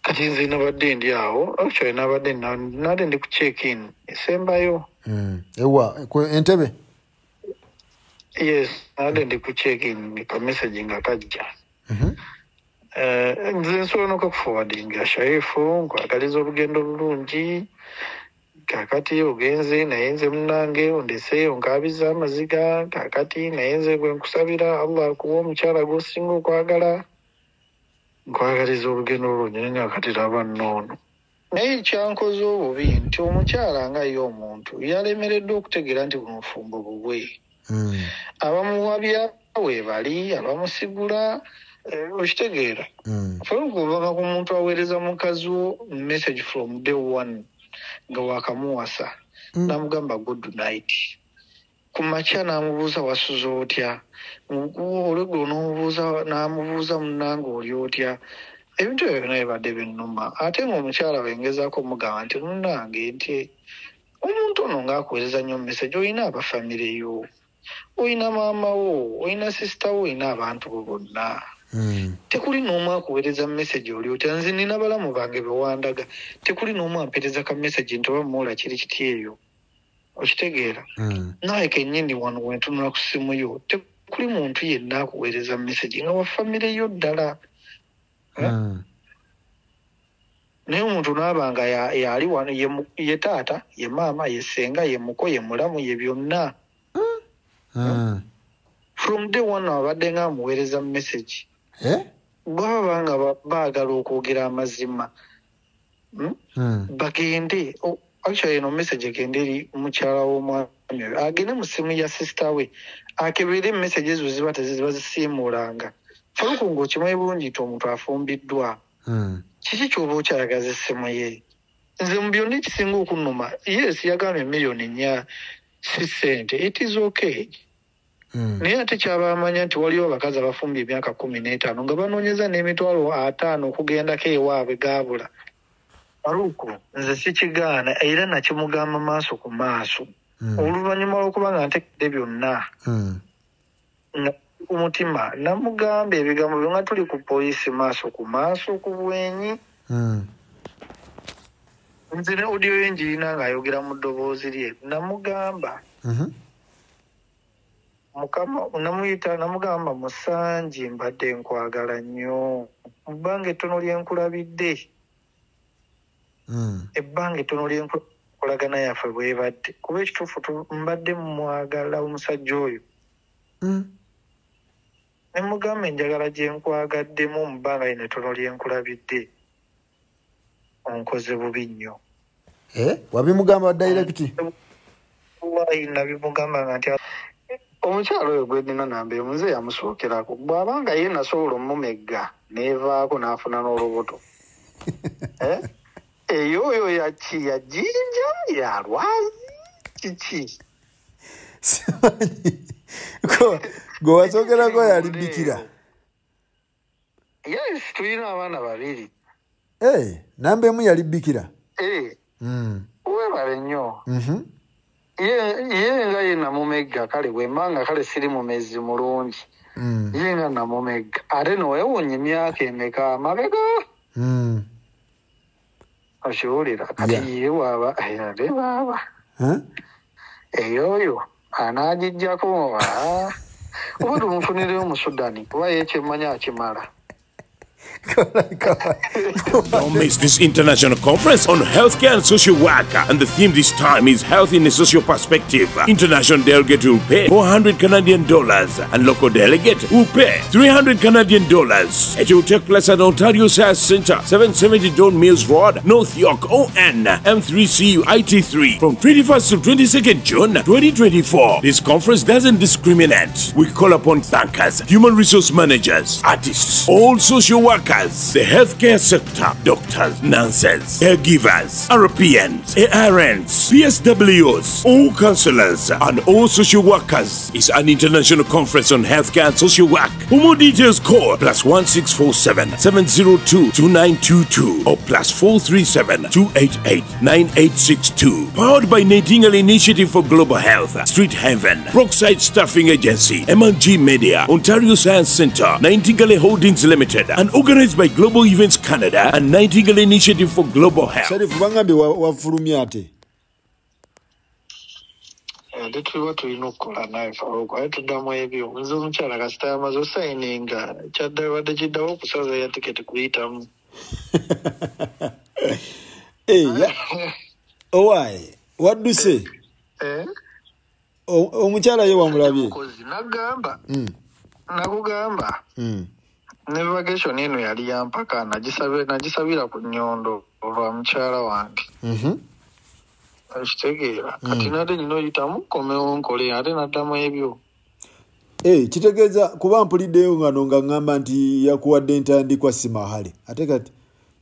Kati nze nabadde ndi awo actually nabadde nali ndi ku check in esembayo ewa Entebbe. Yes, nabadde ndi ku check in ka message nga kajja nze nsobola n'okuforwardinga SHARIF nkwagaliza olugendo lulungi kakati ogenze naye nze munnange ondese onkabiza amaziga kakati naye nze gwe nkusabira Allah akuwa omukyala gw'osinga okwagala nkwagaliza olugendo lulungi naye kakati laba nnoono naye kyankoze obubi nti omukyala nga ye omuntu yalemereddwa okutegeera nti bumufumbo bubwe abamuwabyawe bali abamusigula okitegeera okuva ku muntu aweereza mukazi wo message from day one nga wakamuwasa namugamba good night kumakya namubuuza wasuza otya olweggulo namubuuza munnange oli otya ebintu ebyo byonna bibadde binnuma ate ng'omukyala wengezaako omugamba nti munnange nti omuntu ono ng'akuweereza nnyo message olina abafamireyo olina maama wo olina sisita wo olina abantu bo bonna tekuli n'omu akuweereza message oli otya nze nina balamu bange bewandaga tekuli n'omu ampeereza ka message nti oba muwola kiri kiti eyo okitegeera naye kennyini wano wentunula ku simu yo tekuli muntu yenna akuweereza message nga wafamireyo ddala naye omuntu n'abanga yali wano ye taata ye maama ye ssenga ye muko ye mulamu ye byonna from day one abadde nga amuweereza message bwaba nga baagala okwogera amazima bagende actually eno message egende eri mukyala w'omwami oyo agende mu simu ya sisita we akebere message ezo ziba tezibazisiimulanga faluku ng'okimanyi bulungi nti omuntu afumbiddwa kiki ky'oba okyayagaza essimu ye nze mu byonna ekisinga okunnuma yes yagambye miliyoni 4 si ssente it is okay naye ate kyabamanya nti waliwo abakazi abafumbye emyaka 15 nga banoonyeza n'emitwalo 5 okugendako ewaabwe gaabula faluku nze sikigaana era nakimugamba maaso ku maaso oluvannyuma lw'okuba nga ntekedde byonna ku mutima namugamba ebigambo byo nga tuli ku poliisi maaso ku maaso ku bwenyi nze ne audio ye njirina ng'ayogera mu ddoboozi lye namugamba mukama namugamba musanji mbadde nkwagala nnyo ebbanga ettono lyenkulabidde ebbanga ettono lyenkolagana yaffe bwebadde kuba ekituufu mbadde mumwagala omusajja oyo nemugamba enjagala gyenkwagademu mu bbanga lino ettono lyenkulabidde onkoze bubi nnyo wabimugamba direct wallahi nabimugamba nga nti omukyalo oyo gwe nina namba emunze yamusookerako bw'abanga ye nasobola omumegga neevaako n'afuna n'olubuto eyo oyo yajinja yalwazi kiki gwe wasookerako yali bikira yes tulina abaana babiri namba emu yali bikira webale nnyo ye nga ye namumegga kale bwembanga kale siri mumezi mulungi ye nga namumegga ate nowewunya emyaka emeka amabega okiwulira kati ye bwaba ate baaba eyoyo anaagijjako oba tumufunire omusudani kuba ye kyemmanya akimala. Don't miss this international conference on healthcare and social work. And the theme this time is health in a social perspective. International delegate will pay $400 Canadian and local delegate will pay $300 Canadian. It will take place at Ontario Science Centre, 770 Don Mills Road, North York, ON, M3CU IT3 from 21st to 22nd June 2024. This conference doesn't discriminate. We call upon bankers, human resource managers, artists, all social workers, the healthcare sector, doctors, nurses, caregivers, RPNs, ARNs, PSWs, all counselors, and all social workers. It's an international conference on healthcare and social work. For more details, call +1647 702 2922 or +437 288 9862. Powered by Nightingale Initiative for Global Health, Street Haven, Brookside Staffing Agency, M&G Media, Ontario Science Centre, Nightingale Holdings Limited, and Organized by Global Events Canada and Nightingale Initiative for Global Health. SHARIF bangambe wafulumya ate. Tuliwa tulina okukola naye Faruku aye tuddamu ebyo nze omukyala kasita amaze osayininga kyadde kiddawo okusaza ya tiketi kuyitamu. Owaaye wadduse omukyala ye wamulabye nagamba nakugamba ne vacation eno yali yampaka nagisabira ku nnyondo olwa mukyala wange. Akitegeera kati nate nino oyitamu komewo nkole ate naddamu ebyo. Kitegeeza kuba mpuliddeyo ngano nga ngamba nti yakuwadde entandikwa simahale ate kati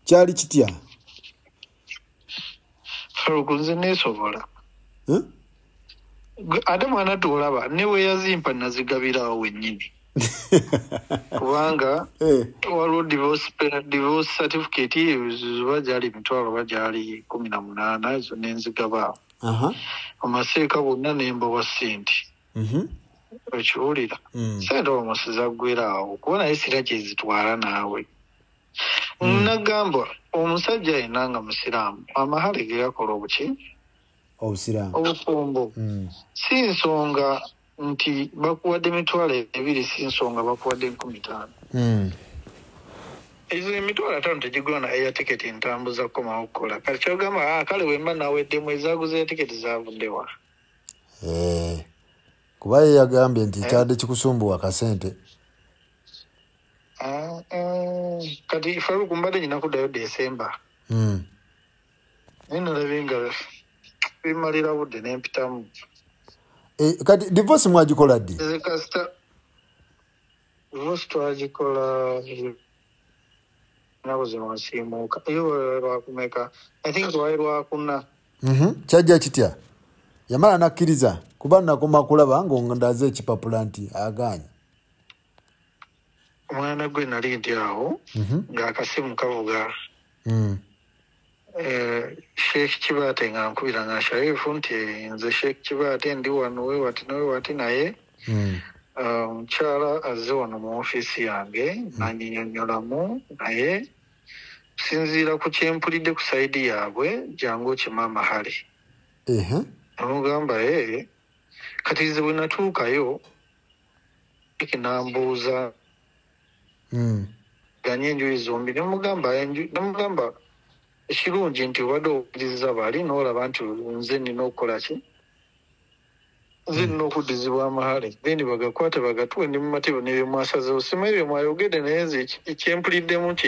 kyali kitya? Faruku nze neesobola ate mwana tuolaba ne we yazimpa nazigabirawo wennyini kubanga waliwo divorce certificate ziba gyali emitwalo oba gyali 18 ezo nenzigaba amaseeka bonna nembawa sente okiwulira sente omusi zaggwerawo kuba naye sira kyezitwala naawe. Nagamba omusajja yenna nga musiraamu amahale ge yakola obuki obufumbo si nsonga nti bakuwadde emitwalo 2 si nsonga bakuwadde 15. Ezo emitwalo 5 tegigona eya tiketi ntambuza komawo okukola kati kyogamba kale wemba naweddemu ezaaguza etiketi zavuddewa. Kuba ye yagambye nti kyadde kikusumbuwa akasente. Kati Faruku mbadde nyina kuddayo Desemba. Nalabye nga bimalira budde nempitamu. Kati divorce mwagikola ddi? Divorce twagikola nabuze wansiimuuka iyo lwakumeka I think lwali lwakuna. Kyajja kitya? Yamala nakkiriza kuba nakoma kulaba ng'ondaze ekipapula nti aganye. Omwana gwe nali nti awo ng'akasimu kavuga Sheikh Kibaate nga nkubira nga Sharifu nti nze Sheikh Kibaate ndi wano we wati naye mukyala azze wano mu ofiisi yange nanyinyonnyolamu naye kusinziira ku kyempulidde ku sayidi yaabwe jangu okima amahale. Amugamba kati ze bwe natuukayo nambuuza ganye enjuyi zombi nemugamba ekirungi nti obadde okuddizibwa bali n'olaba nti nze nina okukola ki nze nina okuddizibwa amahale then bagakwate bagatuwe ndi mu matiro nebyemwasazewo simanyi byemwayogedde naye nze ekyempuliddemu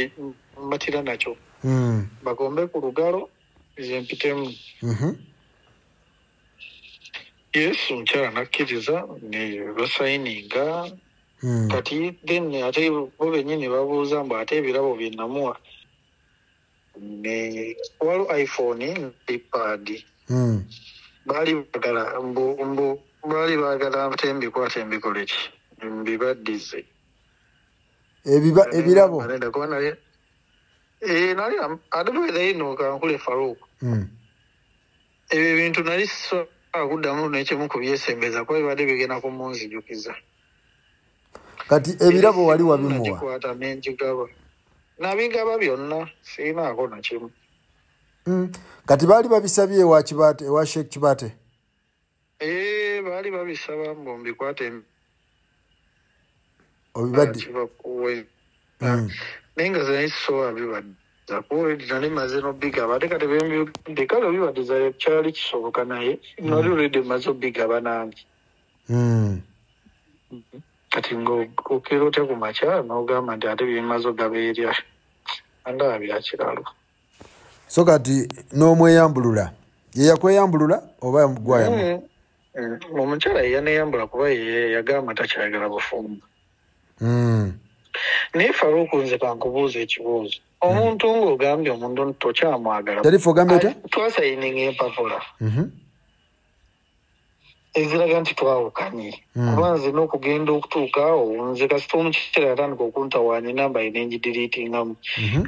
mbatira nakyo bagombe ku lugalo nze mpitemu. Yes, omukyala nakkiriza ne basayininga kati then ate bo bennyini babuuza mbu ate ebirabo bye namuwa ne waliwo iPhone iPad baali baagala tembikwate mbikole ki mbibaddize ebirabo nali ate bwedayino kankule Faruku ebyo ebintu nali akuddamu n'ekimu ku byesembeza kuba bibadde bigenda kumunzijukiza. Kati ebirabo wali wabimuwa? Nagikwata n'enjigaba nabigaba byonna siinaako na kimu. Kati baali babisabye ewa Sheikh Kibaate? Baali babisaba mbu mbikwate obibadde naye nga zinayisobola bibadde nali maze n'obigaba ate kati bembibadde kale obibaddiza kyali kisoboka naye nali olwedde maze obigaba nange. Kati ng'okera otya ku makya n'ogamba nti ate bimaze ogaba erya andaba bya kiralo. So kati n'omweyambulula ye yakweyambulula oba gwayambula? Omukyala ye yaneeyambula kuba ye yagamba takyayagala bufumbo. Naye Faruku nze kankubuuza ekibuuzo omuntu ng'ogambye omuntu tokyamwagala twasayininga empapula eziraga nti twawukanye kuba nze n'okugenda okutuuka awo nze kasita omukyala yatandika okuntawaanya enamba ye nenjidiriitingamu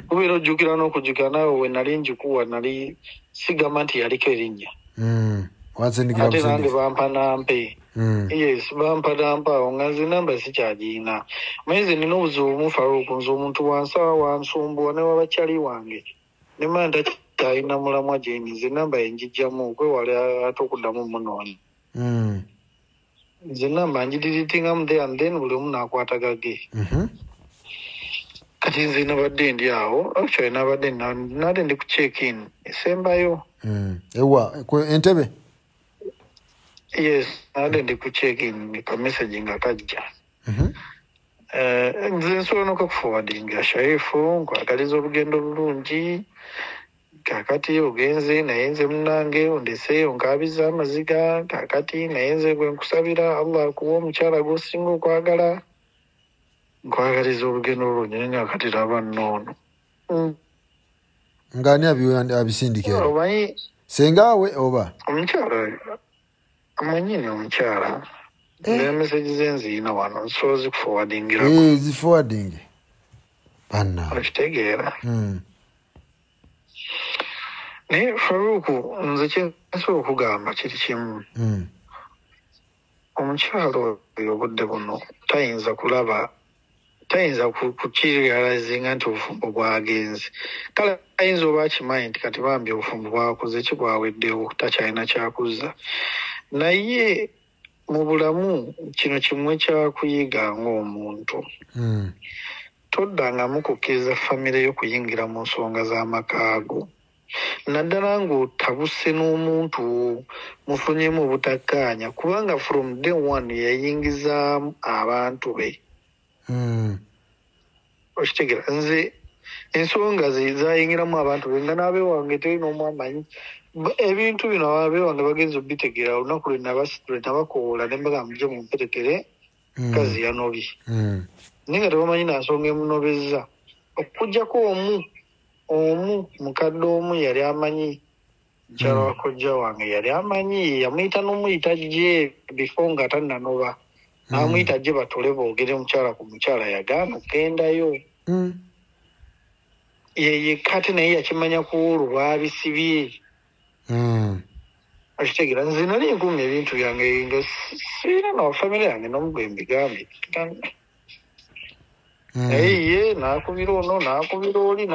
kubeera ojjukira n'okujjukira naawe we nali njikuwa nali sigamba nti yaliko erinnya ate nange bampa nampe Yes, bampadampa nga zinamba sikyagina. Mwezi nina obuzibu mufaluuku nze omuntu wansawa wansumbuwa ne wabakyali wange. Ne manda kyalina mulamwa gyeni zinamba yenjijjamu okwewala ate okuddamu munoonyi. Zinamba njidiritingamu there and then buli omu n'akwata gage. Kati nze nabadde ndi awo actually nabadde ndi ku check in esembayo. Ewa Entebbe. Yes, nabadde ndi ku check in ka message nga kajja. Nze nsobola n'okuforwardinga SHARIF nkwagaliza olugendo olulungi kakati ogenze naye nze munnange ondeseeyo nkaabiza amaziga kakati naye nze gwe nkusabira Allah akuwa omukyala gw'osinga okwagala nkwagaliza olugendo olulungi naye kakati laba nnoono. Ngani abisindike? Omanyi sengaawe oba? Omukyala amanyini omukyala. Ne message zenziyina wano nsobola zikuforwardingirako. Ziforwardinge. Banna. Okitegeera. Naye Faruku nze kyensobola okugamba kiri kimu. Omukyala oyo obudde buno tayinza kulaba tayinza kukirealizinga nti obufumbo bwagenze. Kale ayinza oba akimanyi nti kati bambi obufumbo bwakoze kibwaweddewo takyalina kyakuza. Naye mu bulamu kino kimwe kyakuyiga ng'omuntu. Toddangamu kukkiriza famire yo kuyingira mu nsonga z'amakaago. Naddala ng'otabuse n'omuntu mufunyemu obutakkaanya kubanga from day one yayingizaamu abantu be. Okitegeera nze ensonga ze zayingiramu abantu be nga n'abeewange teri n'omu amanyi. Ebintu bino abeewange bagenza obitegeera olunaku lwe nabakoola ne mbagamba mujje mumperekere kazi yanobye. Naye nga tebamanyi na nsonga emunobezza. Okuggyako omu mukadde omu yali amanyi mukyala wa kojja wange yali amanyi yamuyita n'omuyita gye before nga tannanoba. N'amuyita gye batole boogere mukyala ku mukyala yagaana okugendayo. Ye kati naye yakimanya kuwulu lwabisibye. Okitegeera nze nali nkumya ebintu byange nga sirina na famire yange n'omugwe mbigambye. Naye ye n'akubira ono n'akubira oli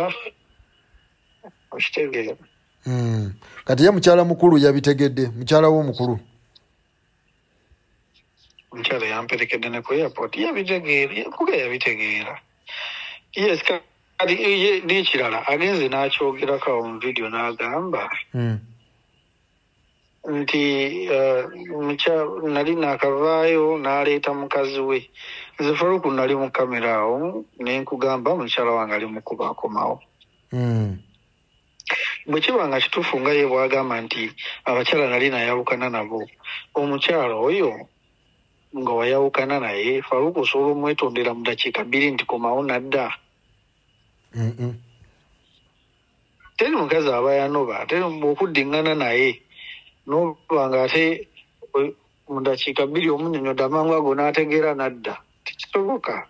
okitegeera. Kati ye mukyala mukulu yabitegedde mukyala w'omukulu. Omukyala yamperekedde ne ku airport yabitegeera. Yes, kati ye n'ekirala agenze n'akyogerako mu video n'agamba nti nali naakavaayo n'aleeta mukazi we. Nze Faruku nali mu kamera awo ne nkugamba mukyala wange ali mu kuba akomawo. Bwe kiba nga kituufu nga ye bw'agamba nti abakyala nali nayawukana nabo, omukyala oyo nga wayawukana naye Faruku osobola omwetondera mu dakiika 2 nti komawo nadda. Teri mukazi aba yanoba teri okuddiŋŋana naye n'oba nga ate mu dakiika 2 omunyonyodde amangu ago n'ategeera nadda. Tekisoboka.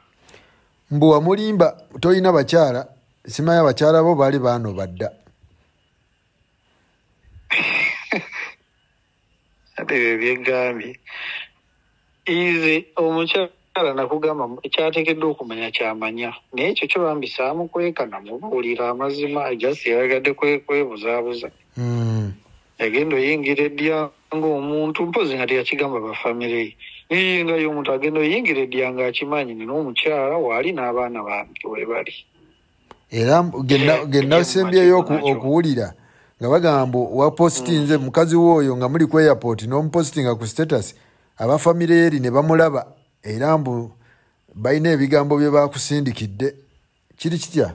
Mbu wamulimba toyina bakyala simanyi abakyala bo baali baanoba dda. Ate bye byegambye. Ize omukyala nakugamba ekyateekeddwa okumanya kyamanya. Naye ekyo kyo bambi saamukweka namubuulira amazima ajasi yayagadde kwebuzaabuza. Yagenda oyingira eddya ng'omuntu mpozi nga teyakigamba bafamire ye. Nga y'omuntu agenda oyingira eddya ng'akimanyi nina omukyala waali n'abaana bange we bali. Era genda sembyeyo okuwulira nga bagamba wapositinze mukazi w'oyo nga muli ku airport n'omupositinga ku status abafamire eri ne bamulaba era mbu balina ebigambo bye bakusindikidde. Kiri kitya?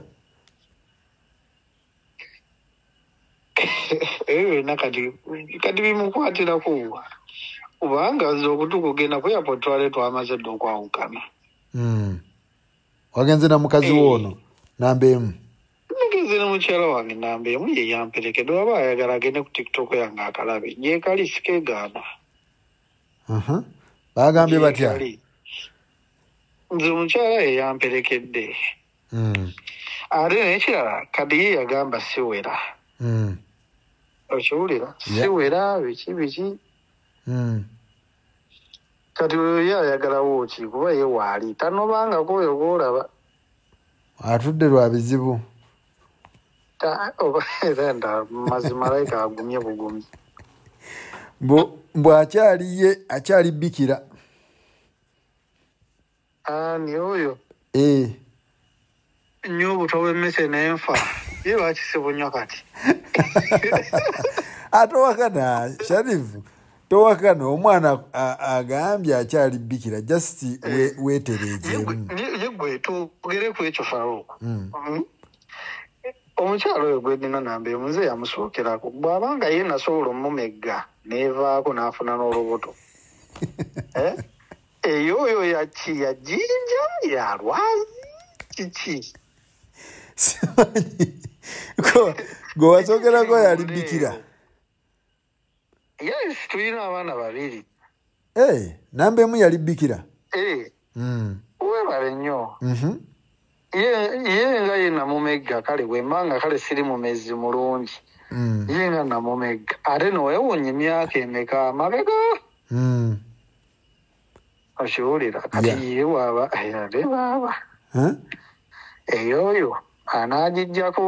Kati bimukwatirako kubanga nze okutuuka ogenda ku airport twali twamaze dda okwawukana. Wagenze na mukazi w'ono namba emu? Nagenze ne mukyala wange namba emu ye yamperekedde waba ayagala agende ku TikTok yange akalabe gyekali sikeegaana. Bagambye batya? Nze mukyala ye yamperekedde. Ate n'ekirala kadi ye yagamba siwera. Okiwulira? Siwera biki. kati oyo ayagalawo ki kuba ye waali tanobangako oyo gwolaba atudde lwa bizibu oba era nda mazima malayika agumye bugumi mbu akyali bikira ani oyo nnyo obuto bw'emmese n'enfa ye bakisibunywa kati atowakana Sharifu towakana omwana agambye akyali bikira just weetereezeemu ye gwe tugere ku ekyo Faruku omukyalo oyo gwe nina namba emuze yamusookerako bw'abanga ye nasobola omumegga neevaako n'afuna n'olubuto eyo oyo yajinja yalwazi kiki gwe wasookerako yali bikira yes tulina abaana babiri namba emu yali bikira webale nnyo ye nga ye namumegga kale bwembanga kale siri mumezi mulungi ye nga namumegga ate nowewunya emyaka emeka amabega okiwulira kati ye waaba ate baaba eyoyo anaagijjako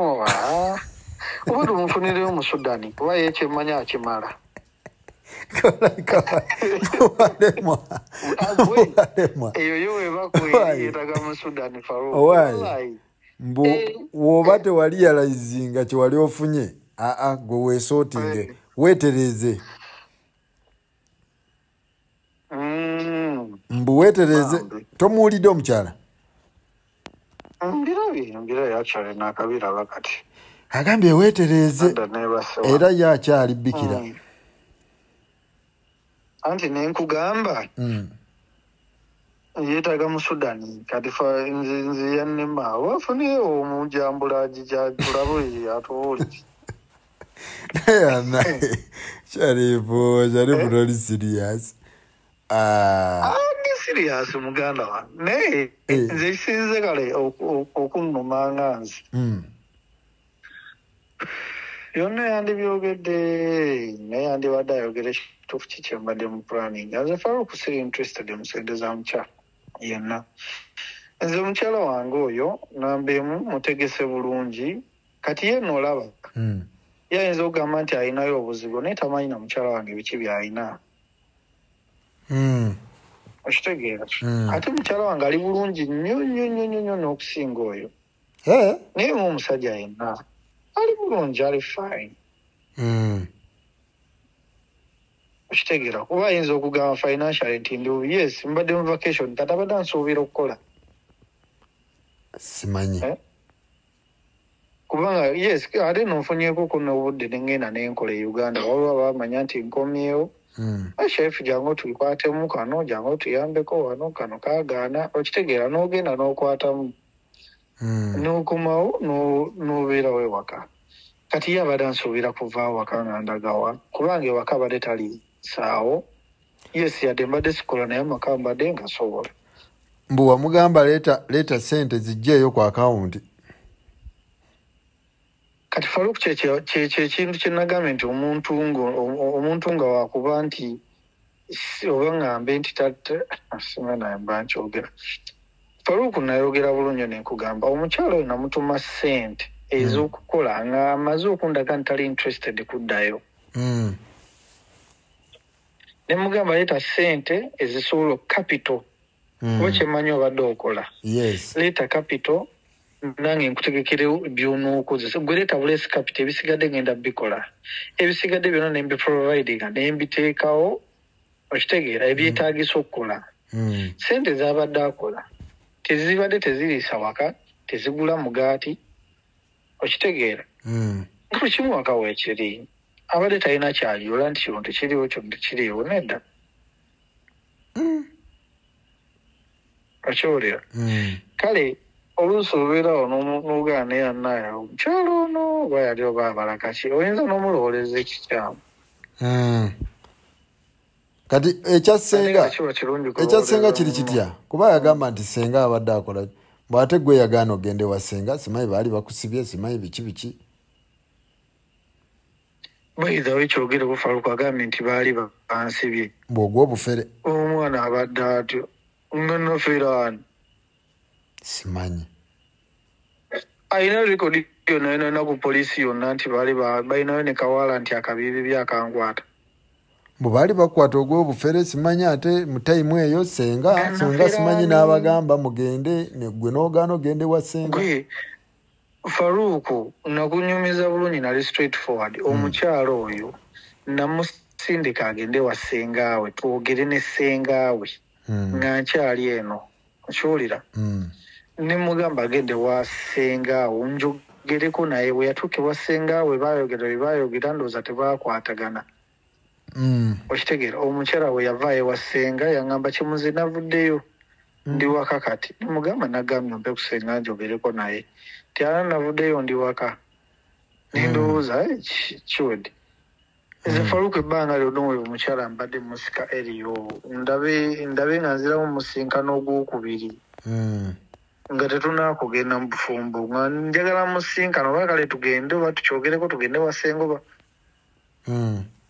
oba tumufunire omusudani kuba ye kyemmanya akimala eyo yo webakweyetaga musudani Faruku mbu woba tewali yalayizinga kyewali ofunye gwe weesootinge weetereeze mbu weetereeze tomuwulidde omukyala mbirabye akyali nakabiraba kati agambye weetereeze era ye akyali bikira anti nenkugamba yeetaga mu Sudani kati nze yannema wafune omujambulaji gyatulabe atuwulire Sharifu toli serious serious muganda wa naye nze kisinze kale okunnuma nga nze yonna yandibyogedde naye yandibadde ayogera ekituufu kikyembadde mu planning nze Faruku siri interested mu sente za mukyala yenna nze omukyala wange oyo namba emu mutegese bulungi kati ye noolaba yayinza okugamba nti alinayo obuzibu naye tamanyi na mukyala wange biki byalina okitegeera ate mukyala wange ali bulungi nnyo n'okusinga oyo naye mu omusajja yenna ali bulungi ali fine okitegeera kuba ayinza okugamba financial nti ndi yes mbadde mu vacation kati abadde ansuubira okukola simanyi kubanga yes ate nonfunyeeko kuno obudde nengenda nenkola e Uganda waliwo bamanya nti nkomyewo SHARIF jangu tulikwatemu kano jangu tuyambeko wano kano kagaana okitegeera n'ogenda n'okwatamu n'okomawo n'obeerawo ewaka kati ye abadde ansuubira kuvaawo waka nga ndagawa kubanga ewaka abadde tali saawo yes yadde mbadde sikola naye amaka mbadde nga sobola mbu wamugamba leeta sente zijjeeyo ku akawunti kati Faruku kyekintu kyenagambye nti omuntu nga wakuba nti oba ngambe nti singa naye mba nkyogera Faruku nayogera bulungi nenkugamba omukyalo oyo namutuma ssente ez'okukola nga amaze okundaga nti tali interested kuddayo nemugamba leeta ssente ezisobola capital kuba kyemmanyi obadde okola leeta capital nange nkutegekere byonookozesa gwe leeta buleesi capital ebisigadde ngenda bikola ebisigadde byonna nembiprovidinga nembiteekawo okitegeera ebyetaagisa okukola sente zabadde akola tezibadde teziriisa waka tezigula mugaati okitegeera buli kimu waka weekiri abadde talina kyajula nti kino tekiriwo kino tekiriwo nedda okiwulira kale oluusi olubeerawo n'ogaana naye annaye omukyalo ono oba yali oba abalakaki oyinza n'omulowooleza ekikyamu kati ekyasenga kiri kitya kuba yagamba nti senga abadde akola bw'ate gwe yagaana ogende wa senga simanyi baali bakusibye simanyi biki Bayiza wekyogere kufaluka agambye nti baali bansibye. Bw'ogwa obufere. Omwana abadde atyo. Nganofera wano. Simanyi. Ayina rekodi yonna ku poliisi yonna nti baali balinayo ne kawaala nti akabibi byakankwata. Bwe baali bakwata ogw'obufere simanyi ate mu tayimu eyo senga simanyi n'abagamba mugende gwe n'ogaana ogende wa senga. Faruku nakunyumiza bulungi nali straight forward. Omukyalo oyo namusindika agende wa sengaawe twogere ne sengaawe nga nkyali eno okiwulira. Ne mugamba agende wa sengaawe njogereko naye bwe yatuuka ewa sengaawe baayogera bye baayogera ndowooza tebaakwatagana. Okitegeera omukyala we yavaayo ewa senga yaŋŋamba kimuze navuddeyo ndi waka kati. Mugamba nagambye mpe kusenga njogereko naye. Tiana navuddeyo ndi waka. Nindowooza kiwedde. Nze Faruku ebbanga lyonna oyo omukyala mbadde musika eriyo. Ndabe nga nziramu musinkano ogwokubiri. Nga tetunaakugenda mu bufumbo. Nga njagala musinkano oba kale tugende oba tukyogereko tugende wasenga oba.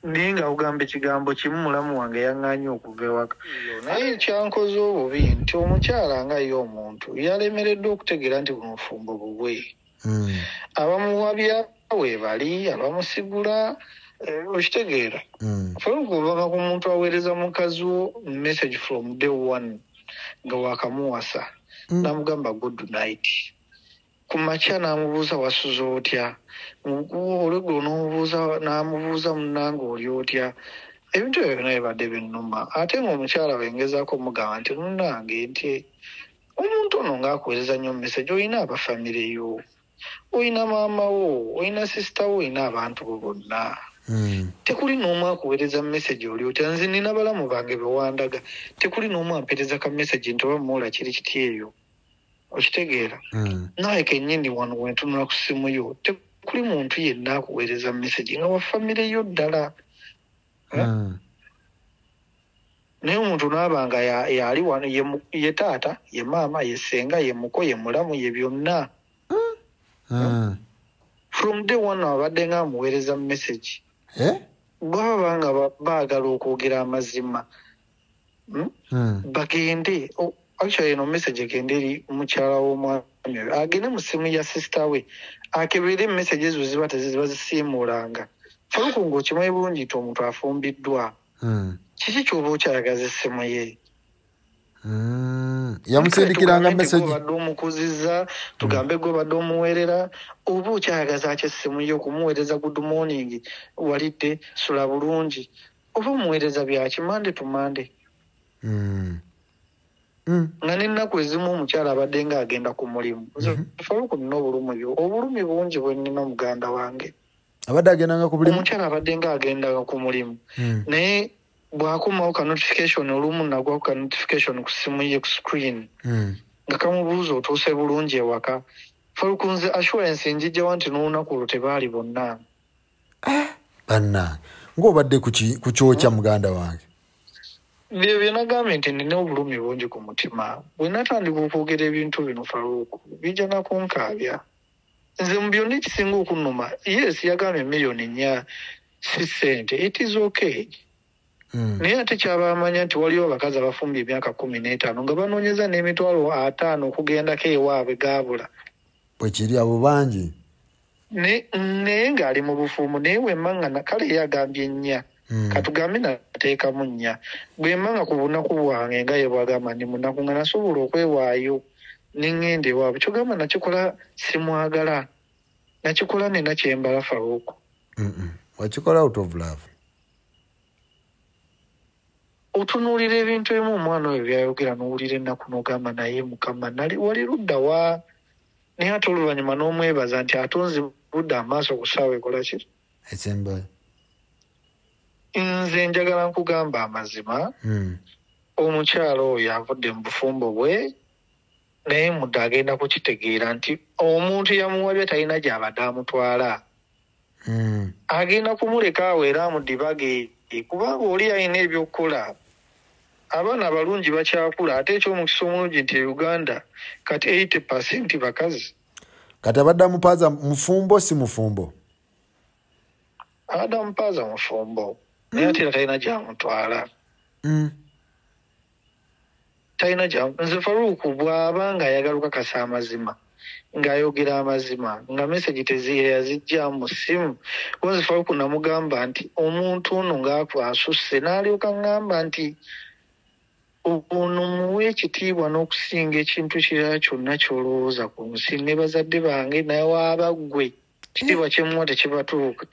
Naye nga ugamba ekigambo kimu mulamu wange yaŋŋaanye okuva ewaka. Naye kyankoze obubi nti omukyala nga ye omuntu yalemereddwa okutegeera nti buno bufumbo bubwe. Abamuwabya weebali abamusigula okitegeera. Faruku ovanga ku muntu aweereza mukazi wo message from day one nga waakamuwasa n'amugamba good night. Ku makya n'amubuuza wasuze otya. Olweggulo n'amubuuza munnange oli otya. Ebintu ebyo byonna bibadde binnuma. Ate ng'omukyala wengezaako omugamba nti munnange nti omuntu ono ng'akuweereza nnyo message olina abafamire yo. Olina maama wo, olina sisita wo, olina abantu bo bonna. Tekuli n'omu akuweereza message oli otya. Nze nina balamu bange be wandaga. Tekuli n'omu ampeereza ka message nti oba muwola kiri kiti eyo. Okitegeera. Naye kennyini wano wentunula ku ssimu yo tekuli muntu yenna akuweereza message nga wa famire yo ddala. Naye omuntu n'abanga yali wano ye taata ye maama ye ssenga ye muko ye mulamu ye byonna. From day one abadde nga amuweereza message. Bw'aba nga baagala okwogera amazima bagende actually eno message egende eri mukyala w'omwami oyo agende mu ssimu ya sisita we akebere message ezo ziba tezibazisiimuulanga. Faruku ng'okimanyi bulungi nti omuntu afumbiddwa. Kiki ky'oba okyayagaza essimu ye? Yamusindikiranga message. Obadde omukuzizza tugambe gwe obadde omuweerera oba okyayagaza ki essimu ye okumuweereza good morning walidde sula bulungi oba omuweereza byaki mande tumande. Nga n'ennaku ezimu omukyala abadde nga agenda ku mulimu. Faruku nina obulumi bungi bwe nnina muganda wange. Abadde agendanga ku mulimu? Omukyala abadde nga agendanga ku mulimu. Naye bw'akomawo ka notification olumu nagwaku ka notification ku ssimu ye ku screen. Nga kamubuuza otuuse bulungi ewaka. Faruku nze assurance njijjawa nti n'olunaku olwo tebaali bonna. Bannange ng'obadde ku kyokya muganda wange. Bye byenagambye nti nina obulumi bungi ku mutima. Bwe natandika okwogera ebintu bino Faruku bijja na kunkaabya. Nze mu byonna ekisinga okunnuma yes yagambye miliyoni 4 si ssente. It is okay. Naye ate kyaba amanya nti waliwo abakazi abafumbye emyaka 15 nga banoonyeza n'emitwalo 5 okugendako ewaabwe gaabula. Bwe kiri abo bangi. Naye ng'ali mu bufumu naye wemmanga kale yagambye 4. Katugambe nateekamu 4. Bwemmanga ku bunaku bwange nga ye bwagamba ndi munaku nga nasobola okwewaayo n'engenda ewaabwe. Kyogamba nakikola simwagala. Nakikola nina kyembala Faruku. Wakikola out of love. Otunuulira ebintu ebimu omwana oyo byayogera n'owulira ennaku n'ogamba naye Mukama wali ludda wa. Naye ate oluvannyuma n'omwebaza nti atunzibudde amaaso ku ssaawa ekola ki? Esembayo. Nze njagala nkugamba amazima. Omukyala oyo avudde mu bufumbo bwe naye mudde agenda kukitegeera nti omuntu yamuwabya talina gy'abadde amutwala. Agenda kumuleka awo era amudibage kubanga oli alina ebyokukola. Abaana abalungi bakyakula ate ekyomukisa omulungi nti Uganda kati 80% bakazi. Kati abadde amupaaza mufumbo si mufumbo? adamupaza mufumbo naye ate talina gyamutwala talina nze Faruku bw'aba nga ayagala okukakasa amazima ng'ayogera amazima nga meseji yazijja mu ssimu nze Faruku namugamba nti omuntu ono ng'asusse n'alyoka ngamba nti ono muwe ekitiibwa n'okusinga ekintu kirala kyonna ky'olowooza ku nsi ne bazadde bange naye waaba ggwe ekitiibwa kyemuwa tekibatuuka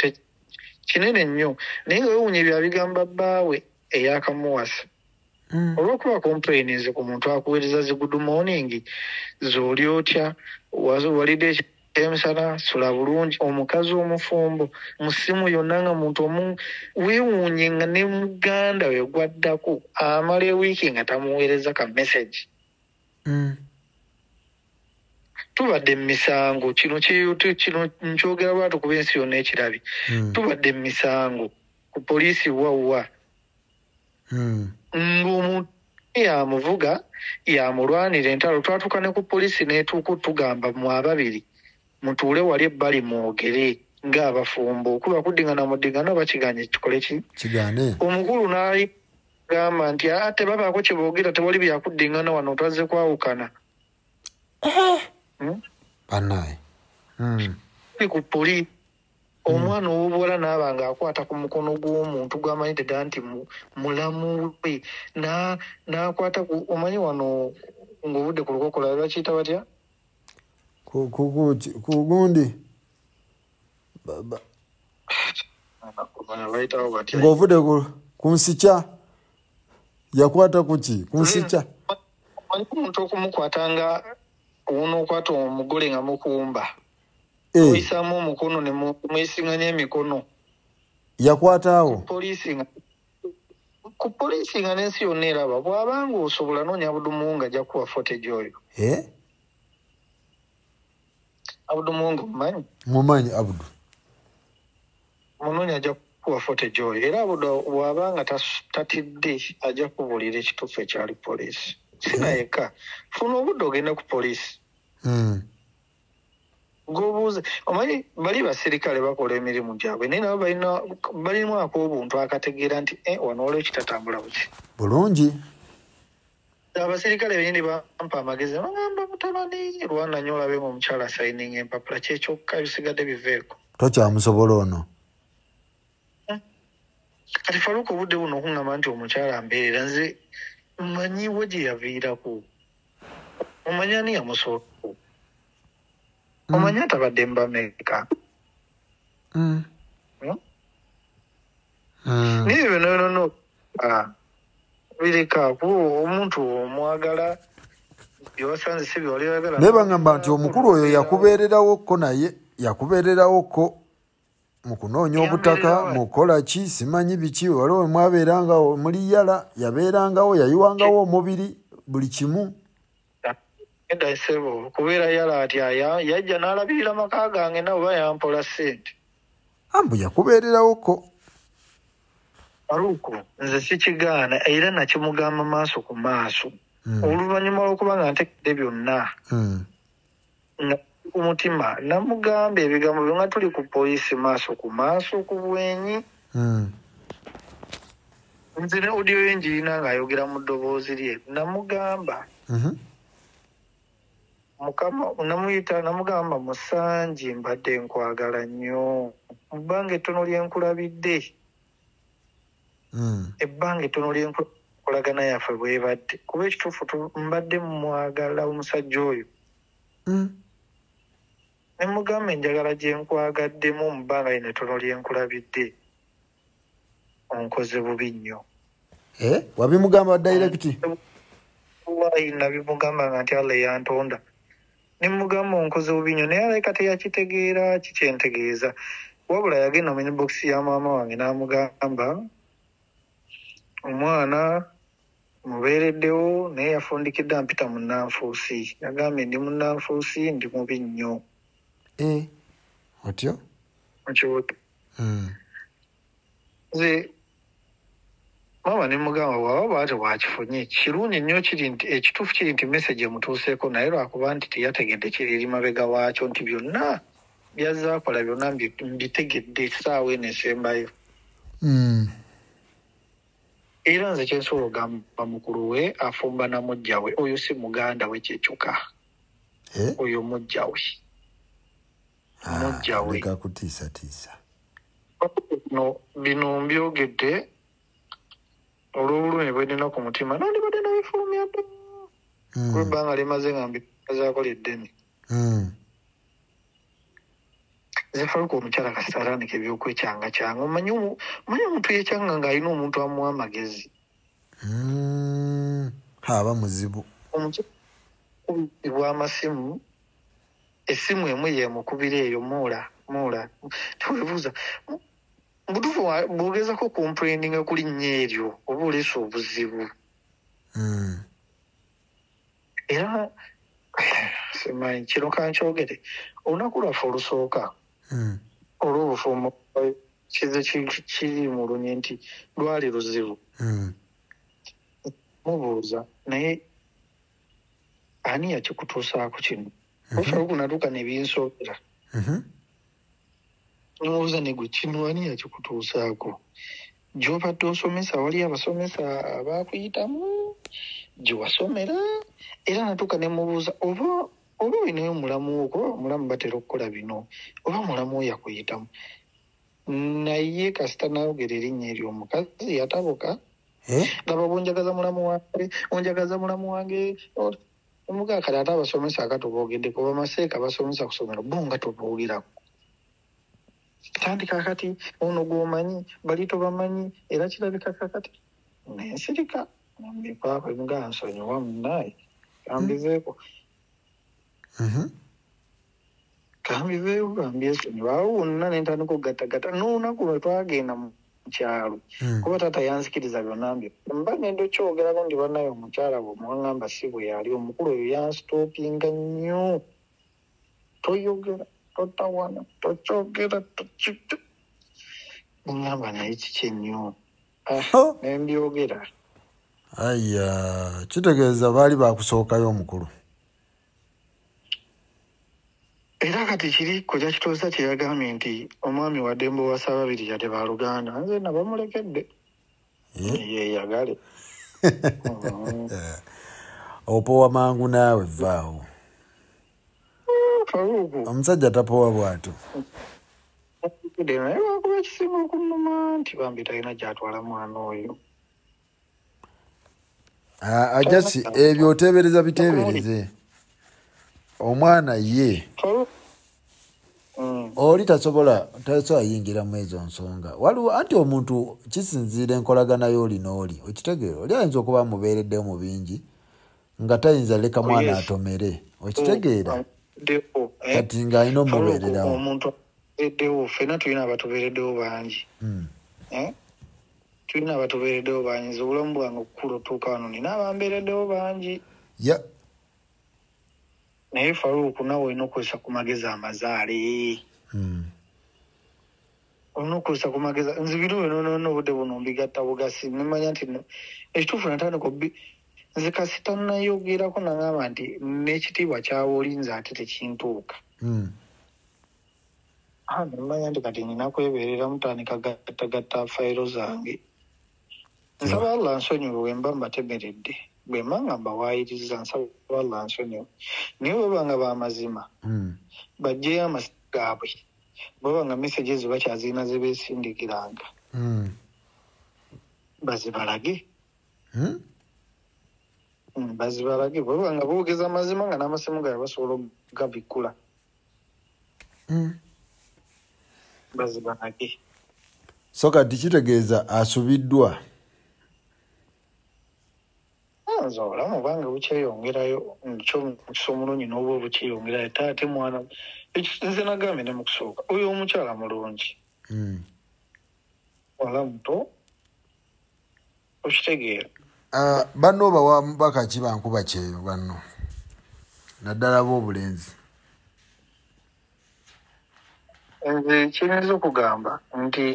kinene nnyo naye nga wewuunya byabigamba bbaawe eyakamuwasa olw'okuba complainings ku muntu akuweereza zi good morning z'oli otya walidde emisana sula bulungi omukazi omufumbo mu ssimu yonna nga muntu weewuunye nga ne muganda we gwaddako amala ewiiki nga tamuweereza ka message tubadde mu misango kino nkyogera lwatu kuba ensi yonna ekirabi tubadde mu misango ku poliisi wawa ng'omuntu yamuvuga yamulwanira entalo twatuuka ne ku poliisi n'etuuka tugamba mu ababiri mutuule wali ebbali mwogere ng'abafumbo kuba kuddingana muddingana bakiganye kikole kigane omukulu n'agamba nti ate babaako kye boogera tewali byakuddingana wano twazze kwawukana banaye ku poliisi omwana ow'obuwala n'aba ng'akwata ku mukono gw'omuntu gw'amanyite dda nti mulamu we n'akwata omanyi wano ng'obudde ku lukokola bakiyita batya ku gundi ng'ovudde ku nsikya yakwata ku ki ku nsikya omuntu okumukwata nga onookwata omugole nga mukumba oyisaamu omukono ne mwesinganya emikono yakwataawo ku poliisi nga n'ensi yonna eraba bw'abanga osobola noonya Abudumu nga ajja kuwa footage oyo Abudumu nga mumanyi Abudu munoonya ajja kuwa footage oyo era Abudu bw'abanga tatidde ajja kubuulira ekituufu ekyali poliisi sinayeka funa obudde ogenda ku poliisi ng'obuuze omanyi bali basirikale bakola emirimu gyabwe naye nabo balimu ak'obuntu akategeera nti wano olwo kitatambula buki bulungi abasirikale benyini bampa amagezi bagamba mutabani lwananyo olabe ng'omukyala asayininga empapula kyekyokka bisigadde biveeko tokyamusobola ono kati Faruku obudde buno okuŋŋamba nti omukyala ambeerera nze mmanyiwo gye yaviirako omanyi ani yamusooko omanyi atabadde mbameka naye byonono bireka kuba omuntu omwagala byewasanze si byewali oyagala naye bagamba nti omukulu oyo yakubeererawokko naye yakubeererawokko mu kunoonya obutaka mu kukola ki simanyi biki waliwo mwabeerangawo muli yala yabeerangawo yayiwangawo omubiri buli kimu edasebo kubeera yala ati yajja n'alabirira maka gange nawe oba yampola ssente ambu yakubeererawokko Faruku nze sikigaana era nakimugamba maaso ku maaso oluvannyuma lw'okuba nga ntekedde byonna nga ku mutima namugamba ebigambo byo nga tuli ku poliisi maaso ku maaso ku bwenyi nze ne audio ye njirina ng'ayogera mu ddoboozi lye namugamba Mukama namugamba Musanji mbadde nkwagala nnyo mu bbanga ettono lye nkulabidde ebbanga ettono lye nkolagana yaffe bwebadde kuba ekituufu mbadde mwagala omusajja oyo ne mugamba enjagala gye nkwagaddemu mu bbanga lino ettono lye nkulabidde onkoze bubi nnyo wabimugamba direct nabimugamba nga nti Allah yantonda nimugamba onkoze bubi nnyo naye aleka teyakitegeera kikyentegeeza wabula yagenda mu inbox ya maama wange n'amugamba omwana mubeereddewo naye yafundikidde ampita mu Nanfuusi yagambye ndi mu Nanfuusi ndi mubi nnyo otyo nze maama nimugamba bwaba bwate bwakifunye kirungi nnyo kiri nti ekituufu kiri nti message emutuuseeko naye lwakuba nti teyategedde kiriri mabega waakyo nti byonna byazaakola byonna mbitegedde essaawa eno esembayo. Era nze kyensobola ogamba mukulu we afumba na mujja we, oyo si muganda we kyekyuka. Oyo mujja we. Mujja we. Leka kutiisatiisa. Bino mbyogedde olw'obulumi bwe nina ku mutima nandibadde nabifulumya dda kwebbanga limaze nga mbikazaakoledde ni zefaluka omukyala kasitalanika ebyokwekyanga omanyi omuntu yekyanga ng'alina omuntu amuwa amagezi aba muzibu omukubibwa amasimu essimu emu yemukubira eyo muula tewebuuza butuufu bwogezako complaininga kuli nnyo eryo oba oleesa obuzibu era simanyi kino kankyogere olunaku lwaffe olusooka olw'obufumo kize kiri mu lunye nti lwali luzibu mubuuza naye ani yakikutuusaako kino ofa kunatuuka nebinsookera nobuuza negwe kino ani yakikutuusaako gy'obadde osomesa wali abasomesa abaakuyitamu gye wasomera era natuuka ne mubuuza oba olinayo mulamu kuba omulamu batera okukola bino oba mulamu we yakuyitamu naye kasita nayogera erinnya ery'omukazi yatabuka laba bwonjagaza mulamu wange omugaa kale ate abasomesa akatuboogedde kuba maseeka basomesa ku ssomero bo nga tuboogeraku tandika kati ono gwomanyi bali tobamanyi era kirabika kakati nensirika nambikwaako nga nsonyiwa munnaye kambiveeko kambiveeko kambyesonyiwaawo wonna nentandika okugattagatta n'olunaku lwe twagenda mu kyalo kuba taata yanzikiriza byonna mbyo mba ngenda okyogerako ndi bannaye omukyala bwe mwaŋŋamba si bwe yali omukulu oyo yansitoopinga nnyo toyogera totawana tokyogera tokito ngamba naye kiki ennyo nembyogera aya kitegeeza baali bakusookayo omukulu era kati kiri kojja kitoosa kyeyagambye nti omwami wa Dembo wa Ssaababiri yade baluganda nze nabamulekedde yeyagale opowa mangu naawe vaawo omusajja tapowa bw'ato naye wakuba ekisinga okunnuma nti bambi talina gy'atwala mwana oyo ajasi ebyo oteebereza biteebereze omwana ye oli tasobola yingira mu ezo nsonga waliwo anti omuntu kisinziira enkolagana y'oli n'oli okitegeera oli ayinza okuba mubeereddewo mu bingi nga tayinza leka mwana atomere okitegeera kati ng'alina omubeererawo omuntu abeereddewo ffenna tulina abatubeereddewo bangi tulina abatubeereddewo bangi nze obulamu bwange okukula otuuka wano nina abambeereddewo bangi naye Faruku nawe olina okukozesa ku magezi amazaale olina okukozesa ku magezi nze bino bino obudde buno mbigatta bugasi nimanya nti ekituufu natandika nze kasita nayogerako nagamba nti n'ekitiibwa kyawe olinze ate tekintuuka nimanya nti kati nina kwebeerera mutandika gattagatta fayiro zange nsaba Allah nsonyiwe bwe mba mbatemeredde bwe manga mbawaayiriza nsaba Allah nsonyiwe naye bwebanga b'amazima bajjeyo amasimu gaabwe bwebanga meseje ze bakyazirina ze beesindikiranga bazibalage bazibalage bwebanga boogeza amazima nga n'amasimu gaabwe basobola okugabikkula bazibalage so kati kitegeeza asubiddwa nze obulamu bwange bukyeyongerayo mukisa omulungi n'oba bukyeyongerayo taate mwana nze nagambye ne mukusooka oyo omukyala mulungi wala muto okitegeera banno obawa bakaki bankuba kyeyo banno naddala b'obulenzi nze kiyinza okugamba nti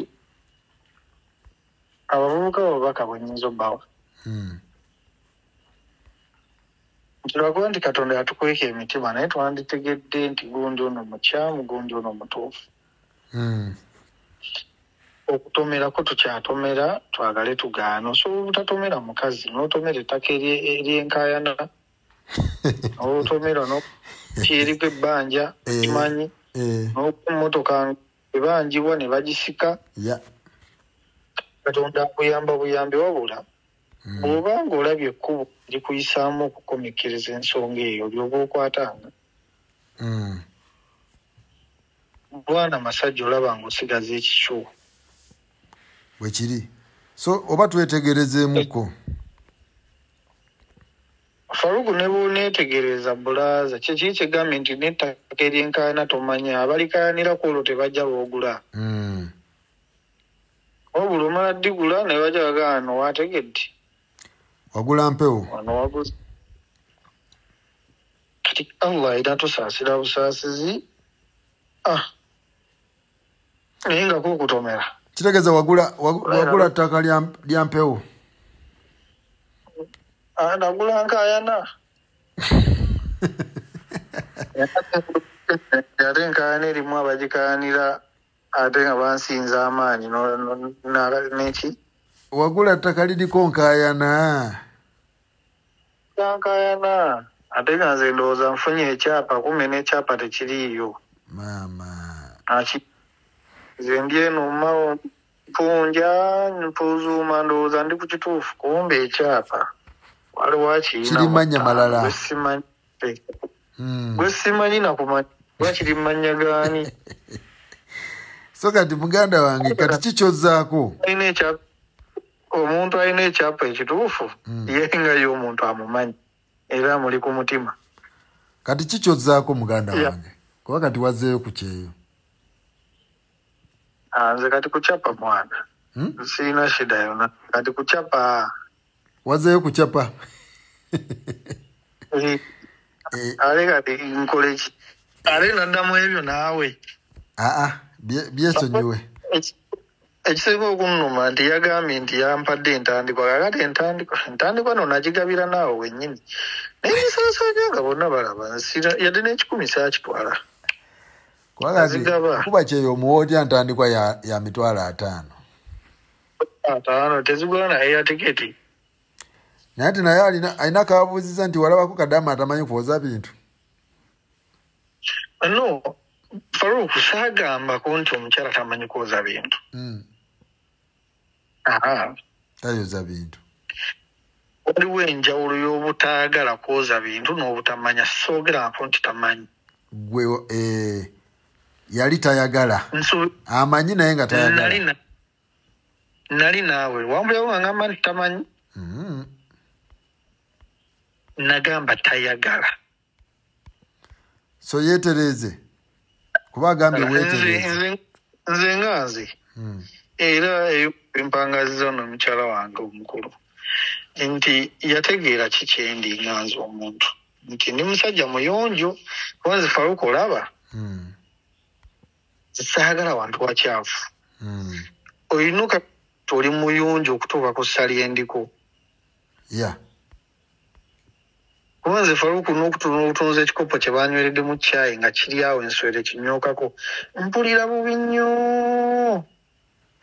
abavubuka babaka bwe nnyinza obbawa turakuba nti Katonda yatukweka emitima naye twanditegedde nti gundi ono mukyamu gundi ono mutuufu. Okutomerako tukyatomera twagale tugaana. Osobola obutatomera mukazi n'otomera ettaka ery'enkaayana n'otomera n'okiriko ebbanja kimanyi n'okumotoka ebanjibwa ne bagisika. Katonda akuyamba buyambi wabula bw'oba ng'olabye ekkubo likuyisaamu okukomekkereza ensonga eyo olyoba okwatanga. Bwana masajja olaba ng'osigaza ekikyo bwe kiri. So oba twetegerezeemuko. Faruku ne bw'oneetegereza bulaaza kiki kigambye nti n'ettaka ery'enkaayana tomanya abalikayanirako olwo tebajja boogula. Wabula omala ddigula ne bajja bagamba no waategedde wagula mpewo wano waguze. Kati Allah era tusaasira busaasizi naye nga kukutomera. Kitegeeza wagula ttaka lya mpewo. Nagula nkaayana. Ate enkaayana erimu abagikayanira ate nga bansinza amaanyi neki. Wagula ttaka liriko nkaayana. Nkaayana ate nga nze ndowooza nfunye ekyapa kumbe n'ekyapa tekiriiyo. Nze ndyenuma mpunja mpuzuuma ndowooza ndi ku kituufu kumbe ekyapa waliwo akirina kirimanya malala gwe simanyi nakumanya kuba kiri mumanya gaani. So kati muganda wange kati kikyozzaako omuntu alina ekyapa ekituufu ye nga ye omuntu amumanyi era amuli ku mutima. Kati kikyozzaako muganda wange kuba kati wazzeeyo ku Kyeyo. Nze kati kucapa mwana sina shida yona kati kucapa wazzeeyo kucapa. Ale kati nkole ki ale naddamu ebyo naawe byesonyiwe. Ekisinga okunnuma nti yagambye nti yampadde entandikwa kakati entandikwa no nagigabira naawe wennyini naye bisaasanya nga bonna balaba yadde n'ekikumi saakitwala. Kuba Kyeyo omuwa otya ntandikwa ya mitwalo 5 tezigula naye ya tiketi. Naye ati naye alina kabuuziza nti walabako Kadama atamanyi kwoza bintu. No Faruku saagambako nti omukyala tamanyi kwoza bintu. Tayoza bintu. Waliwo enjawulo y'obutaagala kwoza bintu n'obutamanya. Soogerako nti tamanyi. Gwe yali tayagala amanyi naye nga tayagala. Nali naawe wambulawo nga ngamba nti tamanyi. Nagamba tayagala. So yeetereze kuba agambye weetereze. Nze nga nze era empangaziza n'omukyala wange omukulu nti yategeera kikyendi nga nze omuntu nti ndi musajja muyonjo kuba nze Faruku olaba saagala wantu wakyafu. Oyinuka toli muyonjo okutuuka ku ssali endiko. Kuba nze Faruku n'okutuna obutunza ekikopo kye banyweredde mu caayi nga kiri awo enswere kinyookako mpulira bubi nnyo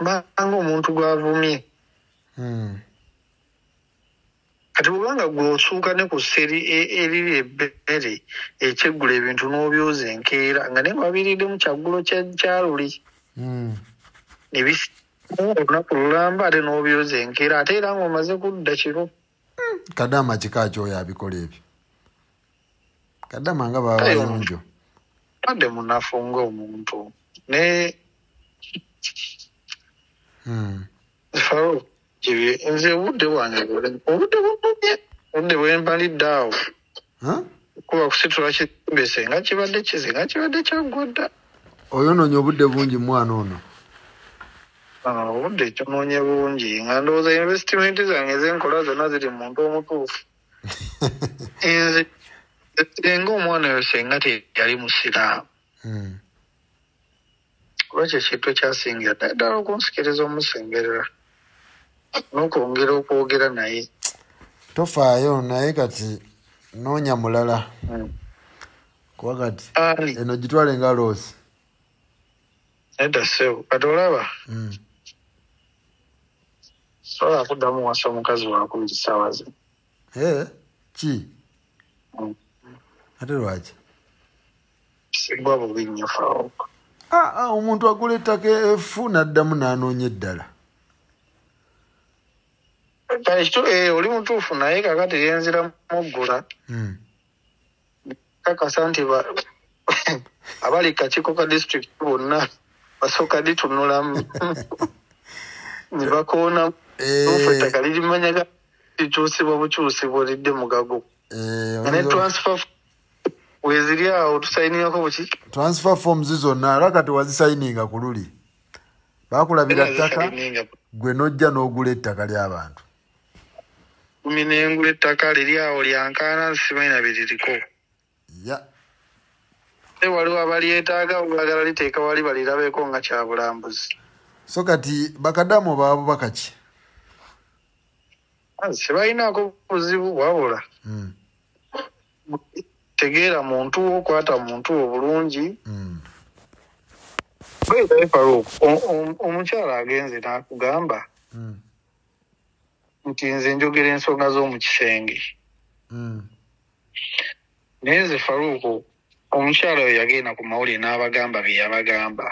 mbanga omuntu gw'avumye. Kati bw'obanga gw'osuuka ne ku sseri eriri ebbere ekyeggula ebintu n'obyoza enkeera nga naye wabiriddemu kyaggulo kyaluli olunaku lulamba ate n'obyoza enkeera ate era ng'omaze kudda kiro. Kadama kika kyoyo abikola ebyo. Kadama nga babayonjo adde munafu ng'omuntu ne Faruku nze obudde bwange obudde bumumye obudde bwembalidde awo kuba kusitula kimbese nga kibadde kizinga kibadde kyaggwadda. Oyonoonya obudde bungi mwana ono. Obudde kyonoonye bungi nga ndowooza investimenti zange zenkola zonna ziri muntu omutuufu. Nze senga omwana oyo senga teyali musiraamu kuba kye kintu ekyasingira ddala okunsikiriza omusemberera n'okwongera okwogera naye. Tofaayo naye kati Noonya mulala. Kuba kati eno gitwale nga loosi. Edda seewo kati olaba sobola akuddamu wasa omukazi waakubiri ssaawa zino. Ki? Ate lwaki? Sigwa bubi nnyo faawo. Omuntu agula ettaka effu n'addamu n'anoonya eddala. Oli mutuufu naye kakati yenziramu oggula. Kakasa nti abali kakiiko ka district bonna basooka ditunulamu ne bakoona tuufu ettaka lirimanyaga likyusibwa bukyusibwa olidde mugago. Ne transfer weziri awo tusayiningako buki? Transfer forms zonna era kati wazisayininga ku luli. Baakulabira ttaka gwe n'ojja n'ogula ettaka ly'abantu. Kumi n'engula ettaka liri awo lyankaana simanyi na biririko. Waliwo abalyetaaga baagala liteeka wali balirabeko nga kya bulambuzi. So kati bakadamu baabo bakaki? Sebalinaako buzibu wabula. Tegeera muntu wo, kwata muntu wo bulungi. Omukyala agenze n'akugamba nti nze njogera ensonga z'omu kisenge. Naye nze Faruuko omukyala oyo yagenda ku mawulire n'abagamba bye yabagamba.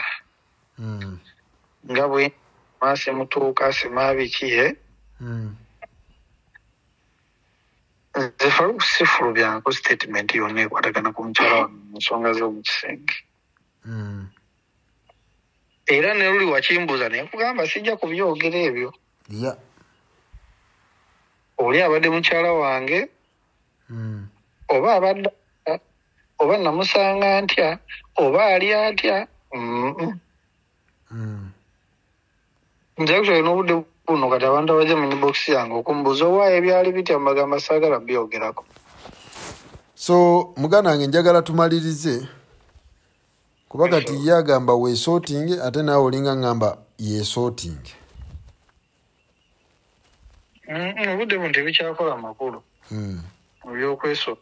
Nga bwe maase mutuuka sima biki nze Faruuko sifulubyanko statement yonna ekwatagana ku mukyala wange mu nsonga z'omu kisenge. Era ne luli wakimbuuza naye kugamba sijja kubyogera ebyo. Oli abadde mukyala wange oba abadde oba namusanga ntya oba ali atya. Nze actually n'obudde buno kati abantu abajja mu inbox yange okumbuuza owaayo ebyali bitya mbagamba saagala byogerako. So muganda wange njagala tumalirize kuba kati ye agamba weesooting ate naawe olinga ngamba yeesooting. Obudde buno tebikyakola makulu ebyokwesooka.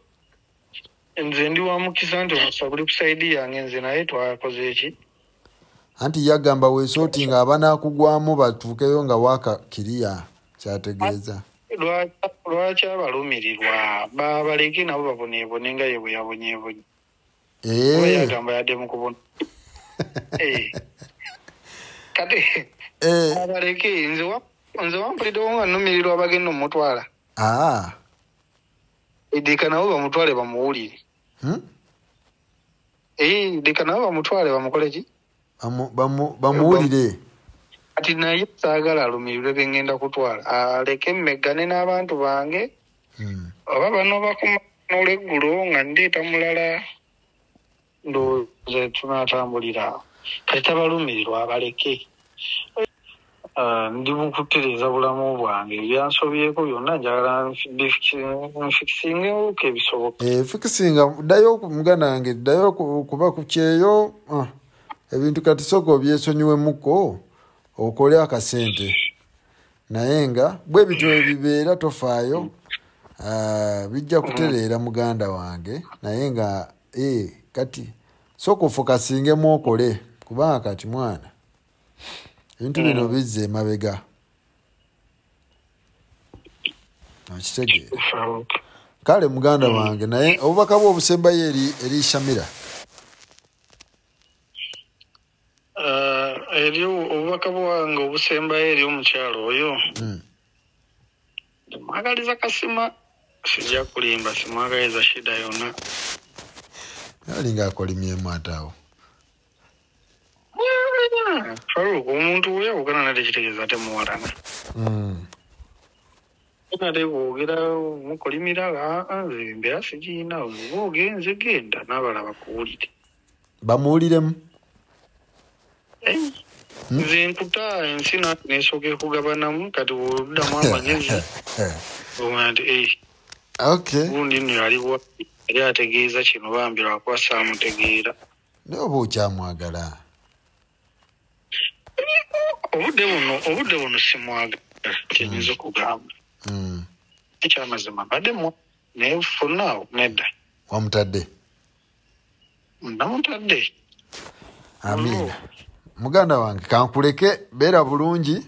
Nze ndi wa mukisa nti omukisa guli ku saidi yange nze naye twakoze eki. Anti yagamba weesooting abanaakugwamu batuukeyo nga waaka kiriya kyategeeza. Lwaki abalumirirwa babaleke nabo baboneebone nga ye bwe yabonyeebonye. Yagamba yadde mu kubona. Kati abaleke nze wampuliddewo nga nnumirirwa bagenda omutwala. Deka nabo bamutwale bamuwulire. Deka nabo bamutwale bamukole ki? Bamuwulire. Kati naye saagala alumirirwe be ngenda kutwala. Aleke mmeggane n'abantu bange. Oba bano bakuma n'olweggulo nga ndeeta mulala ndowooza tunaatambulira. Kati tabalumirirwa abaleke. Ndi mu kutereeza bulamu bwange ebyansobyeko byonna njagala nfikisingewo ko ebisoboka. Fikisinga ddayo muganda wange ddayo kuba ku Kyeyo ebintu kati sooka obyesonyiwemuko okole akasente naye nga bwe bityo ebibeera tofaayo bijja kutereera muganda wange naye nga kati sooka ofokasingemu okole kubanga kati mwana ebintu bino bizze emabega. Okitegeera. Kale muganda wange naye obubaka bwe obusembayo eri Shamira. Eri obubaka bwange obusembayo eri omukyalo oyo. Mwagaliza kasima sijja kulimba simwagaliza shida yonna. Alinga akolimyemu ataawo. Faruuko omuntu we ogana nate kitegeeza temuwalana. Nate bwogera mukolimira nze mbeera sigiina oba ogenze genda n'abalaba kuwulire. Bamuwuliremu? Nze nkuta ensi nesooka ekugabanamu kati oluddamu amagezi oba nti gundi nno yaliwa yali ategeeza kino bambi lwakwasa amutegeera. Naye oba okyamwagala? Obudde buno simwagala kyenyinza okugamba. Ekyamazima badde naye for now nedda. Wamutadde? Namutadde. Amina. Muganda wange kankuleke beera bulungi.